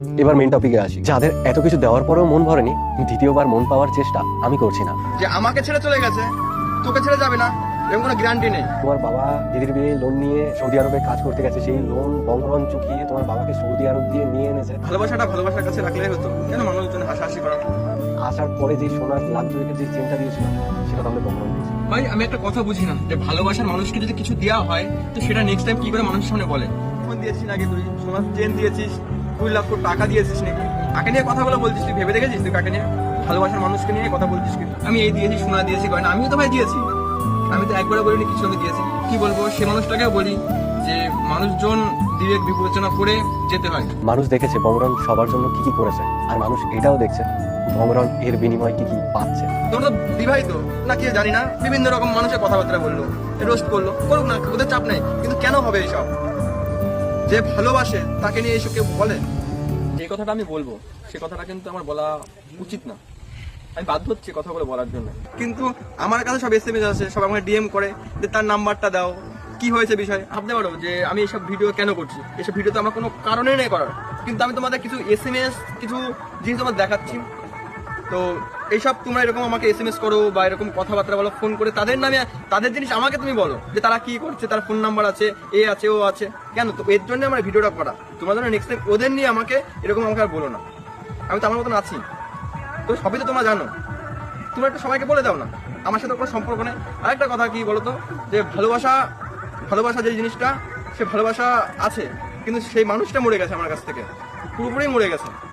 এবার মেন টপিকে আসি। যাদের এত কিছু দেওয়ার পরেও মন ভরেনি, দ্বিতীয়বার মন পাওয়ার চেষ্টা আমি করছি না। যে আমাকে ছেড়ে চলে গেছে, তোকে ছেড়ে যাবে না এরকম কোনো গ্যারান্টি নেই। তোমার বাবা দিদির বিয়ে লোন নিয়ে সৌদি আরবে কাজ করতে গেছে, সেই লোন বঙ্গবন চুকিয়ে তোমার বাবাকে সৌদি আরব দিয়ে নিয়ে এনেছে। ভালোবাসাটা ভালোবাসার কাছে রাখলেই হতো, কেন মানুষজন হাসাহাসি করা? আসার পরে যে সোনার লাক্সুরিকে যে চেনটা দিয়েছিল সেটা তাহলে বঙ্গবন দিয়েছে। ভাই আমি একটা কথা বুঝি না, যে ভালোবাসার মানুষকে যদি কিছু দেওয়া হয় তো সেটা নেক্সট টাইম কি করে মানুষের সামনে বলে? ফোন দিয়েছিস নাকি তুই? সোনার চেন দিয়েছিস, 2 লাখ টাকা দিয়েছিস নাকি? কাকে নিয়ে কথাগুলো বলছিস তুই? ভেবে দেখেছিস তুই কাকে নিয়ে? ভালোবাসার মানুষকে নিয়ে কথা বলছিস কি? আমি এই দিয়েছি, সোনা দিয়েছি, গয়না আমিও তো ভাই দিয়েছি। আমি তো একবারে বলিনি কিছু আমি দিয়েছি। কি বলবো সে মানুষটাকেও বলি যে মানুষজন বিবেক বিবেচনা করে যেতে হয়। মানুষ দেখেছে বঙ্গবন সবার জন্য কি কি করেছে, আর মানুষ এটাও দেখছে বঙ্গবন এর বিনিময়ে কি কি পাচ্ছে। তোমরা তো বিবাহিত নাকি জানি না, বিভিন্ন রকম মানুষের কথাবার্তা বললো, রোস্ট করলো, করুক না, ওদের চাপ নেই, কিন্তু কেন হবে এইসব? যে ভালোবাসে তাকে নিয়ে এইসব কেউ বলে? যে কথাটা আমি বলবো সে কথাটা কিন্তু আমার বলা উচিত না, আমি বাধ্য হচ্ছি কথাগুলো বলার জন্য। কিন্তু আমার কাছে সব এসএমএস আছে, সব আমাকে ডিএম করে যে তার নাম্বারটা দাও, কি হয়েছে বিষয়। ভাবতে পারো যে আমি এইসব ভিডিও কেন করছি? এসব ভিডিও তো আমার কোনো কারণেই নেই করার, কিন্তু আমি তোমাদের কিছু এসএমএস, কিছু জিনিস তোমার দেখাচ্ছি। তো এইসব তোমরা এরকম আমাকে এসএমএস করো বা এরকম কথাবার্তা বলো ফোন করে, তাদের নামে তাদের জিনিস আমাকে তুমি বলো যে তারা কি করছে, তার ফোন নাম্বার আছে, এ আছে, ও আছে। কেন? তো এর জন্য আমার ভিডিওটা করা, তোমরা যেন নেক্সট টাইম ওদের নিয়ে আমাকে এরকম আমাকে আর বলো না। আমি তো আমার মতন আছি, তো সবই তো তোমরা জানো। তোমরা একটু সবাইকে বলে দাও না, আমার সাথে কোনো সম্পর্ক নেই। আরেকটা কথা কি বলতো, যে ভালোবাসা, ভালোবাসা যে জিনিসটা, সে ভালোবাসা আছে, কিন্তু সেই মানুষটা মরে গেছে আমার কাছ থেকে, পুরোপুরি মরে গেছে।